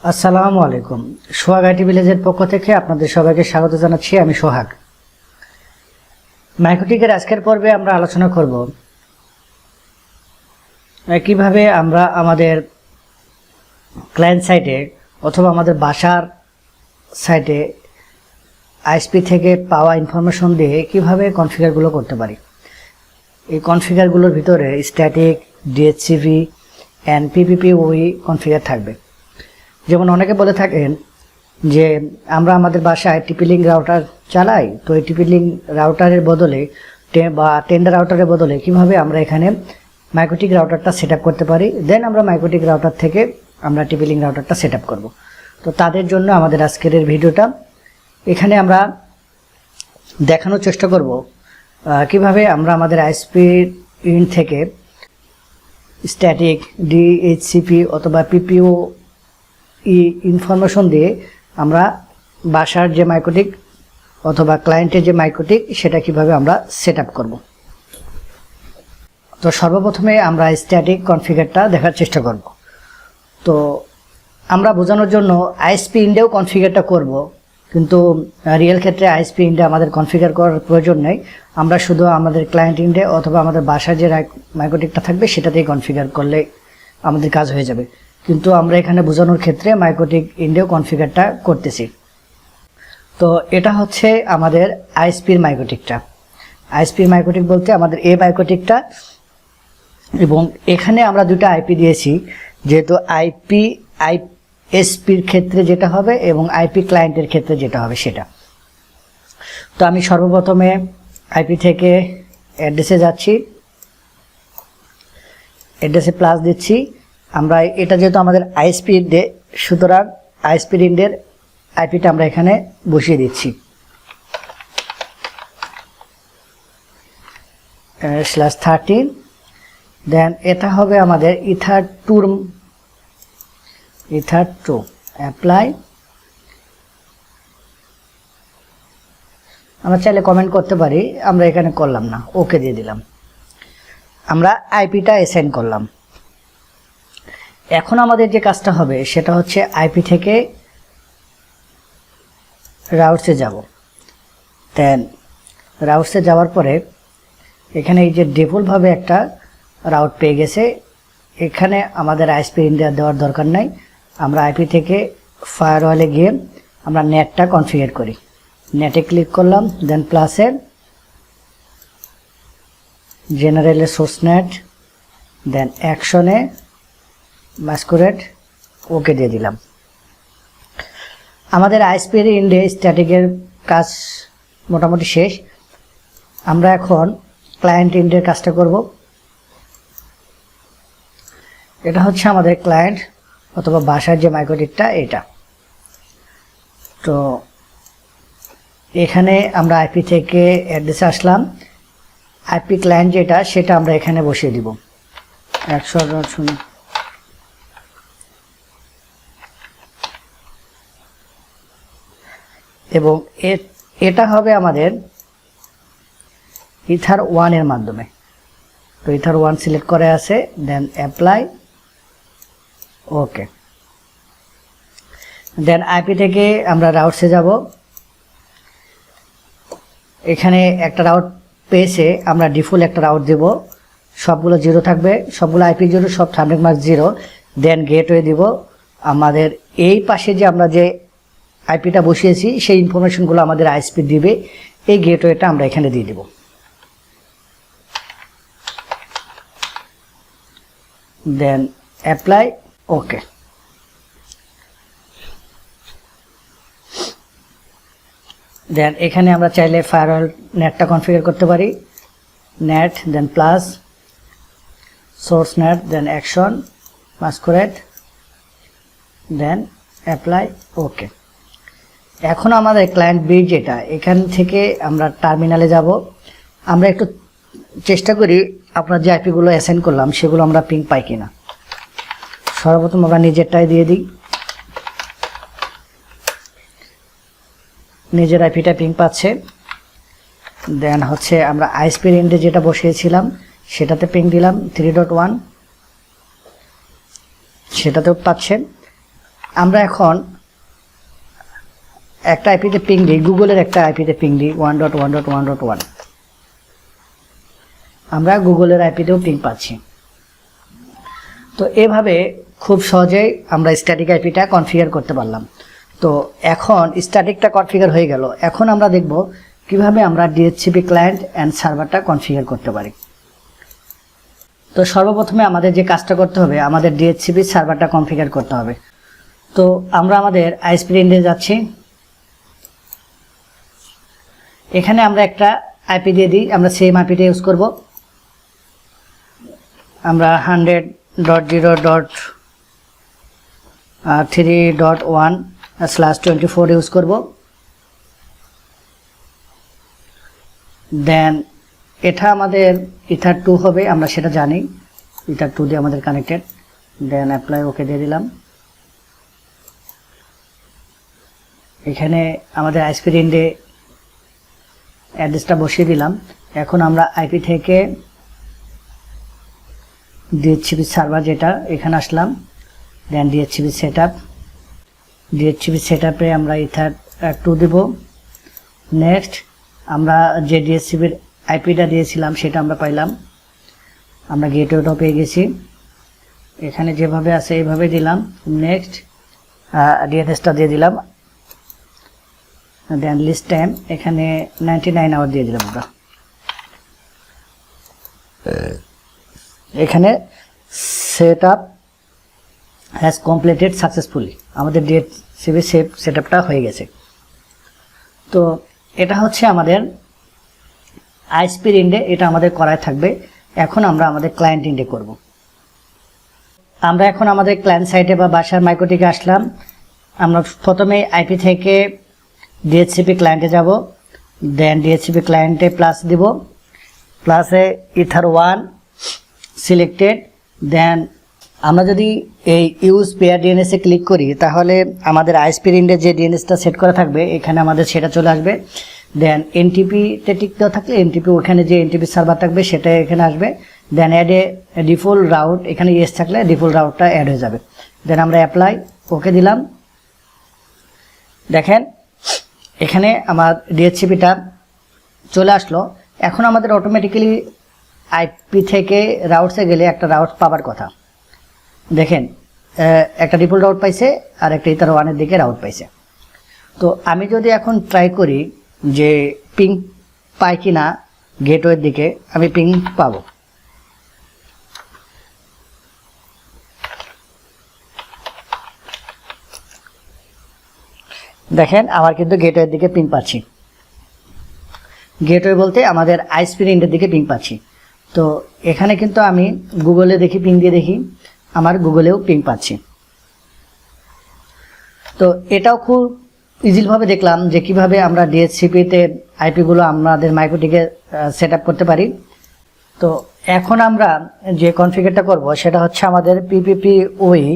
আসসালামু আলাইকুম। সোহাগ আইটি ভিলেজের পক্ষ থেকে আপনাদের সবাইকে স্বাগত জানাচ্ছি। আমি সোহাগ। মাইক্রোটিকের আজকের পর্বে আমরা আলোচনা করব কিভাবে আমরা আমাদের ক্লায়েন্ট সাইটে অথবা আমাদের বাসার সাইটে আইএসপি থেকে পাওয়া ইনফরমেশন দিয়ে কিভাবে কনফিগারগুলো করতে পারি। এই কনফিগারগুলোর ভিতরে স্ট্যাটিক, ডিএইচসিপি অ্যান্ড পিপিপিওই কনফিগার থাকবে। যেমন অনেকে বলে থাকেন যে আমরা আমাদের বাসায় টিপি লিঙ্ক রাউটার চালাই, তো এই টিপি লিঙ্ক রাউটারের বদলে বা টেন্ডার রাউটারের বদলে কিভাবে আমরা এখানে মাইক্রোটিক রাউটারটা সেট আপ করতে পারি। দেন আমরা মাইক্রোটিক রাউটার থেকে আমরা টিপি লিঙ্ক রাউটারটা সেট আপ করবো। তো তাদের জন্য আমাদের আজকের ভিডিওটা। এখানে আমরা দেখানোর চেষ্টা করব কিভাবে আমরা আমাদের আইএসপি ইন থেকে স্ট্যাটিক, ডিএইচসিপি অথবা পিপিও ইনফরমেশন দিয়ে আমরা বাসার যে মাইক্রোটিক অথবা ক্লায়েন্টের যে মাইক্রোটিক সেটা কিভাবে আমরা সেট আপ করব। তো সর্বপ্রথমে আমরা স্ট্যাটিক কনফিগারটা দেখার চেষ্টা করব। তো আমরা বোঝানোর জন্য আইএসপি ইন্ডেও কনফিগারটা করব, কিন্তু রিয়েল ক্ষেত্রে আইএসপি ইন্ডে আমাদের কনফিগার করার প্রয়োজন নেই। আমরা শুধু আমাদের ক্লায়েন্ট ইন্ডে অথবা আমাদের বাসার যে মাইক্রোটিকটা থাকবে সেটাতেই কনফিগার করলে আমাদের কাজ হয়ে যাবে। কিন্তু আমরা এখানে বোঝানোর ক্ষেত্রে মাইক্রোটিক ইন্ডেও কনফিগারটা করতেছি। তো এটা হচ্ছে আমাদের আইএসপির মাইক্রোটিকটা। আইএসপির মাইক্রোটিক বলতে আমাদের এই মাইক্রোটিকটা, এবং এখানে আমরা দুটো আইপি দিয়েছি, যেহেতু আইপি আইএসপির ক্ষেত্রে যেটা হবে এবং আইপি ক্লায়েন্টের ক্ষেত্রে যেটা হবে সেটা। তো আমি সর্বপ্রথমে আইপি থেকে অ্যাড্রেসে যাচ্ছি, অ্যাড্রেসে প্লাস দিচ্ছি। আমরা এটা যেহেতু আমাদের আইএসপি ইন্ডে, সুতরাং আইএসপি ইন্ডের আইপিটা আমরা এখানে বসিয়ে দিচ্ছি /13। দেন এটা হবে আমাদের ইথার 2 অ্যাপ্লাই। আমরা চাইলে কমেন্ট করতে পারি, আমরা এখানে করলাম না, ওকে দিয়ে দিলাম। আমরা আইপিটা অ্যাসাইন করলাম। এখন আমাদের যে কাজটা হবে সেটা হচ্ছে আইপি থেকে রাউটসে যাব। দেন রাউটসে যাওয়ার পরে এখানে এই যে ডিফল্টভাবে একটা রাউট পেয়ে গেছে, এখানে আমাদের আইএসপি ইন্ডিয়া দেওয়ার দরকার নাই। আমরা আইপি থেকে ফায়ারওয়ালে গিয়ে আমরা নেটটা কনফিগার করি। নেটে ক্লিক করলাম, দেন প্লাসে জেনারেলে সোর্স নেট, দেন অ্যাকশনে মাস্কুরেট, ওকে দিয়ে দিলাম। আমাদের আইএসপি ইন্ডে স্ট্যাটিকের কাজ মোটামুটি শেষ। আমরা এখন ক্লায়েন্ট ইন্ডের কাজটা করব। এটা হচ্ছে আমাদের ক্লায়েন্ট অথবা বাসার যে মাইক্রোটিকটা এটা। তো এখানে আমরা আইপি থেকে অ্যাড্রেসে আসলাম, আইপি ক্লায়েন্ট যেটা সেটা আমরা এখানে বসিয়ে দিব 100.0। এবং এটা হবে আমাদের ইথার 1 এর মাধ্যমে। তো ইথার 1 সিলেক্ট করে আছে, দেন অ্যাপ্লাই, ওকে। দেন আইপি থেকে আমরা রাউটসে যাব। এখানে একটা রাউট পেয়েছে, আমরা ডিফল্ট একটা রাউট দেব, সবগুলো 0 থাকবে, সবগুলো আইপি 0, সব সাবনেট মার্ক 0। দেন গেটওয়ে দিব। আমাদের এই পাশে যে আমরা যে আইপিটা বসিয়েছি সেই ইনফরমেশনগুলো আমাদের আইএসপি দিবে, এই গেটওয়েটা আমরা এখানে দিয়ে দিব। দেন অ্যাপ্লাই, ওকে। দেন এখানে আমরা চাইলে ফায়ারওয়াল নেটটা কনফিগার করতে পারি। নেট, দেন প্লাস সোর্স নেট, দেন অ্যাকশন মাস্কুরেট, দেন অ্যাপ্লাই, ওকে। এখন আমাদের ক্লায়েন্ট বি যেটা, এখান থেকে আমরা টার্মিনালে যাব। আমরা একটু চেষ্টা করি আপনার যে আইপিগুলো অ্যাসাইন করলাম সেগুলো আমরা পিং পাই কিনা। সর্বপ্রথম আমরা নিজেরটাই দিয়ে দিই, নিজের আইপিটা পিং পাচ্ছে। দেন হচ্ছে আমরা আইএসপি ইন্ডে যেটা বসিয়েছিলাম সেটাতে পিং দিলাম 3.1, সেটাতেও পাচ্ছেন। আমরা এখন একটা আইপিতে পিং দিই, গুগলের একটা আইপিতে পিং দিই 1.1.1.1, আমরা গুগলের আইপিতেও পিং পাচ্ছি। তো এভাবে খুব সহজেই আমরা স্ট্যাটিক আইপিটা কনফিগার করতে পারলাম। তো এখন স্ট্যাটিকটা কনফিগার হয়ে গেল, এখন আমরা দেখব কিভাবে আমরা ডিএইচসিপি ক্লায়েন্ট অ্যান্ড সার্ভারটা কনফিগার করতে পারি। তো সর্বপ্রথমে আমাদের যে কাজটা করতে হবে, আমাদের ডিএইচসিপি সার্ভারটা কনফিগার করতে হবে। তো আমরা আমাদের আইএসপি রেঞ্জে যাচ্ছি, এখানে আমরা একটা আইপি দিয়ে দিই, আমরা সেম আইপিটা ইউজ করব। আমরা 100.0.3.1/24 ইউজ করব। দেন এটা আমাদের ইথার 2 হবে, আমরা সেটা জানি, ইথার 2 দিয়ে আমাদের কানেক্টেড। দেন অ্যাপ্লাই ওকে দিয়ে দিলাম। এখানে আমাদের আইএসপি রেঞ্জে অ্যাড্রেসটা বসিয়ে দিলাম। এখন আমরা আইপি থেকে ডিএইচসিপি সার্ভার যেটা, এখানে আসলাম। দেন ডিএইচসিপি সেটআপ, ডিএইচসিপি সেটআপে আমরা ইথার 2 দেব। নেক্সট আমরা যে ডিএইচসিপির আইপিটা দিয়েছিলাম সেটা আমরা পাইলাম, আমরা গেটওয়েটাও পেয়ে গেছি। এখানে যেভাবে আছে এইভাবে দিলাম। নেক্সট ডিএনএসটা দিয়ে দিলাম। দেন লিস্ট টাইম এখানে 99 আওয়ার দিয়ে দিলাম আমরা। এখানে set up has completed successfully, আমাদের ডিএইচসিপি সেটআপটা হয়ে গেছে। তো এটা হচ্ছে আমাদের আইএসপি ইন্ডে, এটা আমাদের করায় থাকবে। এখন আমরা আমাদের ক্লায়েন্ট ইন্ডে করব। আমরা এখন আমাদের ক্লায়েন্ট সাইটে বা বাসার মাইক্রোটিকে আসলাম। আমরা প্রথমে আইপি থেকে ডিএইচসিপি ক্লায়েন্টে যাব। দেন ডিএইচসিপি ক্লায়েন্টে প্লাস দিব, প্লাসে ইথার 1 সিলেক্টেড। দেন আমরা যদি এই ইউজ পেয়ার ডিএনএসে ক্লিক করি তাহলে আমাদের আইএসপি ইন্ডে যে ডিএনএসটা সেট করা থাকবে এখানে আমাদের সেটা চলে আসবে। দেন এনটিপিতে টিক দেওয়া থাকলে এনটিপি, ওখানে যে এনটিপি সার্ভার থাকবে সেটা এখানে আসবে। দেন অ্যাড এ ডিফল্ট রাউট, এখানে ইয়েস থাকলে ডিফল্ট রাউটটা অ্যাড হয়ে যাবে। দেন আমরা অ্যাপ্লাই ওকে দিলাম। দেখেন এখানে আমার ডিএইচসিপিটা চলে আসলো। এখন আমাদের অটোমেটিক্যালি আইপি থেকে রাউটসে গেলে একটা রাউট পাবার কথা। দেখেন একটা ডিফল্ট রাউট পাইছে আর একটা ইথার 1-এর দিকে রাউট পাইছে। তো আমি যদি এখন ট্রাই করি যে পিং পাই কিনা গেটওয়ের দিকে, আমি পিং পাবো। দেখেন আমার কিন্তু গেটওয়ের দিকে পিং পাচ্ছি। গেটওয়ে বলতে আমাদের আইএসপি ইন্ডের দিকে পিং পাচ্ছি। তো এখানে কিন্তু আমি গুগলে দেখি, পিং দিয়ে দেখি, আমার গুগলেও পিং পাচ্ছি। তো এটাও খুব ইজিভাবে দেখলাম যে কিভাবে আমরা ডিএইচসিপিতে আইপিগুলো আমাদের মাইক্রোটিকে সেট আপ করতে পারি। তো এখন আমরা যে কনফিগারটা করব সেটা হচ্ছে আমাদের PPPoE,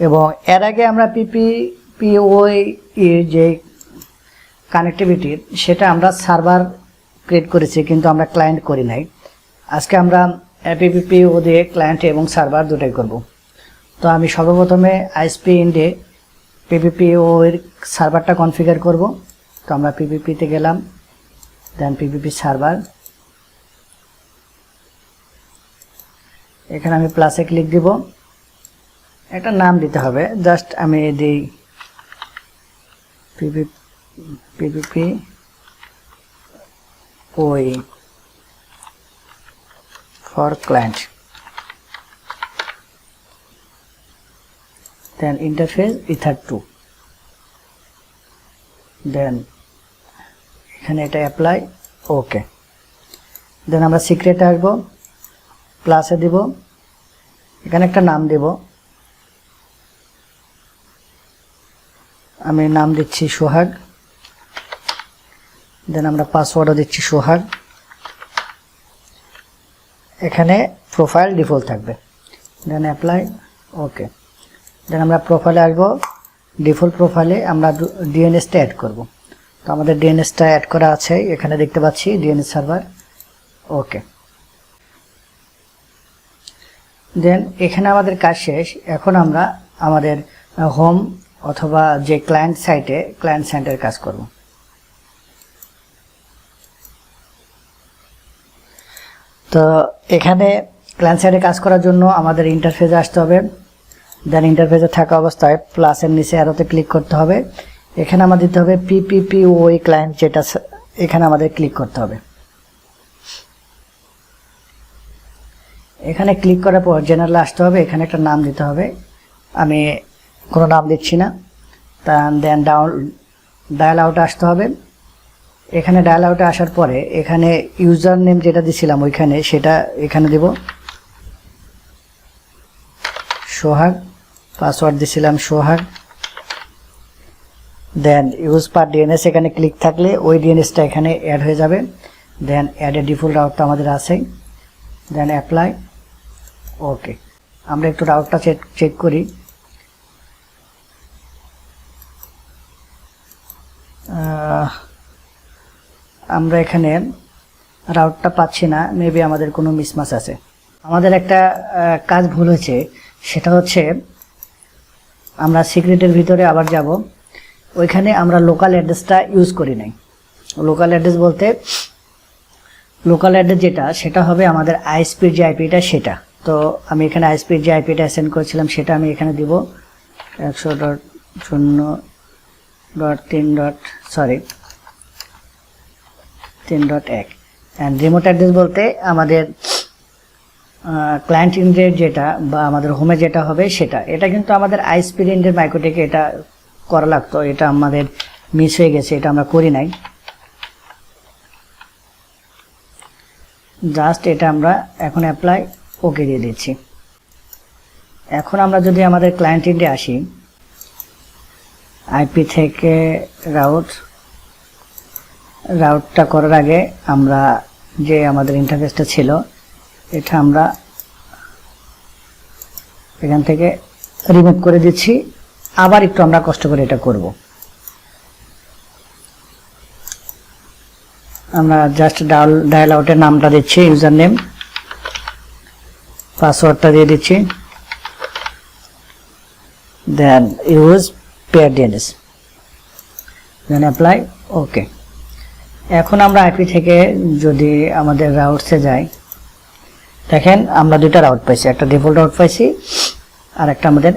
এবং এর আগে আমরা PPPoE যে কানেক্টিভিটি সেটা আমরা সার্ভার ক্রিয়েট করেছি, কিন্তু আমরা ক্লায়েন্ট করি নাই। আজকে আমরা PPPoE দিয়ে ক্লায়েন্ট এবং সার্ভার দুটাই করব। তো আমি সর্বপ্রথমে আইএসপি ইন্ডে PPPoE সার্ভারটা কনফিগার করব। তো আমরা PPPতে গেলাম, দেন PPP সার্ভার, এখানে আমি প্লাসে ক্লিক দিব। একটা নাম দিতে হবে, জাস্ট আমি দিই PPPoE for client. Then interface ether 2, then এখানে এটা অ্যাপ্লাই ওকে। দেন আমরা সিক্রেটে আসবো, প্লাসে দিব, এখানে একটা নাম দেব, আমি নাম দিচ্ছি সোহাগ। দেন আমরা পাসওয়ার্ডও দিচ্ছি সোহাগ। এখানে প্রোফাইল ডিফল্ট থাকবে, দেন অ্যাপ্লাই ওকে। দেন আমরা প্রোফাইলে আসবো, ডিফল্ট প্রোফাইলে আমরা ডিএনএসটা অ্যাড করব। তো আমাদের ডিএনএসটা অ্যাড করা আছে, এখানে দেখতে পাচ্ছি ডিএনএস সার্ভার ওকে। দেন এখানে আমাদের কাজ শেষ। এখন আমরা আমাদের হোম অথবা যে ক্লায়েন্ট সাইটের কাজ করব। তো এখানে ক্লায়েন্ট সাইডে কাজ করার জন্য আমাদের ইন্টারফেসে আসতে হবে। দেন ইন্টারফেসে থাকা অবস্থায় প্লাসের নিচে অ্যারোতে ক্লিক করতে হবে। এখানে আমাদের দিতে হবে PPPoE ক্লায়েন্ট, যেটা এখানে আমাদের ক্লিক করতে হবে। এখানে ক্লিক করার পর জেনারেলে আসতে হবে। এখানে একটা নাম দিতে হবে, আমি কোনো নাম দিচ্ছি না। দেন ডায়াল আউটে আসতে হবে। এখানে ডায়াল আউটে আসার পরে এখানে ইউজার নেম যেটা দিছিলাম ওইখানে সেটা এখানে দেব, সোহাগ। পাসওয়ার্ড দিছিলাম সোহাগ। দেন ইউজ পার ডিএনএস, এখানে ক্লিক থাকলে ওই ডিএনএসটা এখানে অ্যাড হয়ে যাবে। দেন অ্যাড এ ডিফল্ট রাউটটা আমাদের আছে। দেন অ্যাপ্লাই, ওকে। আমরা একটু রাউটটা চেক করি। আমরা এখানে রাউটটা পাচ্ছি না, মেবি আমাদের কোনো মিসম্যাচ আছে। আমাদের একটা কাজ ভুল হয়েছে, সেটা হচ্ছে আমরা সিক্রেটের ভিতরে আবার যাব। ওইখানে আমরা লোকাল অ্যাড্রেসটা ইউজ করি নাই। লোকাল অ্যাড্রেস বলতে লোকাল অ্যাড্রেস যেটা, সেটা হবে আমাদের আইএসপির যে আইপিটা সেটা। তো আমি এখানে আইএসপির যে আইপিটা অ্যাসাইন করেছিলাম সেটা আমি এখানে দিব 100.0.3.1 অ্যান্ড রিমোট অ্যাড্রেস বলতে আমাদের ক্লায়েন্ট ইন্ডের যেটা বা আমাদের হোমে যেটা হবে সেটা। এটা কিন্তু আমাদের আইএসপির ইন্ডের মাইক্রোটেকে এটা করা লাগতো, এটা আমাদের মিস হয়ে গেছে, এটা আমরা করি নাই। জাস্ট এটা আমরা এখন অ্যাপ্লাই, ওকে দিয়ে দিচ্ছি। এখন আমরা যদি আমাদের ক্লায়েন্ট ইন্ডে আসি, আইপি থেকে রাউটটা করার আগে আমরা যে আমাদের ইন্টারফেসটা ছিল এটা আমরা এখান থেকে রিমুভ করে দিচ্ছি। আবার একটু আমরা কষ্ট করে এটা করব। আমরা জাস্ট ডায়াল আউটের নামটা দিচ্ছি, ইউজার নেম, পাসওয়ার্ডটা দিয়ে দিচ্ছি। Then use peer DNS, then apply, okay. এখন আমরা আইপি থেকে যদি আমাদের রাউটসে যাই, দেখেন আমরা দুইটা রাউট পাইছি, একটা ডিফল্ট রাউট পাইছি আর একটা আমাদের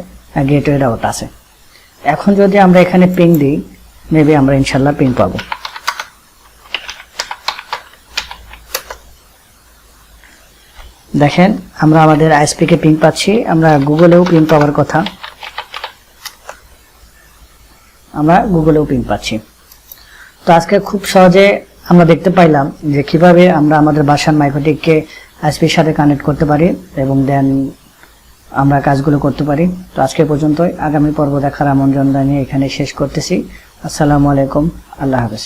গেটওয়ে রাউট আছে। এখন যদি আমরা এখানে পিং দিই, মেবি আমরা ইনশাল্লাহ পিং পাবো। দেখেন আমরা আমাদের আইএসপি কে পিং পাচ্ছি, আমরা গুগলেও পিং পাওয়ার কথা, আমরা গুগলেও পিং পাচ্ছি। তো আজকে খুব সহজে আমরা দেখতে পাইলাম যে কিভাবে আমরা আমাদের বাসার মাইক্রোটিককে আইএসপির সাথে কানেক্ট করতে পারি এবং দেন আমরা কাজগুলো করতে পারি। তো আজকে পর্যন্তই, আগামী পর্ব দেখার আমন্ত্রণ জানিয়ে এখানে শেষ করতেছি। আসসালামু আলাইকুম, আল্লাহ হাফেজ।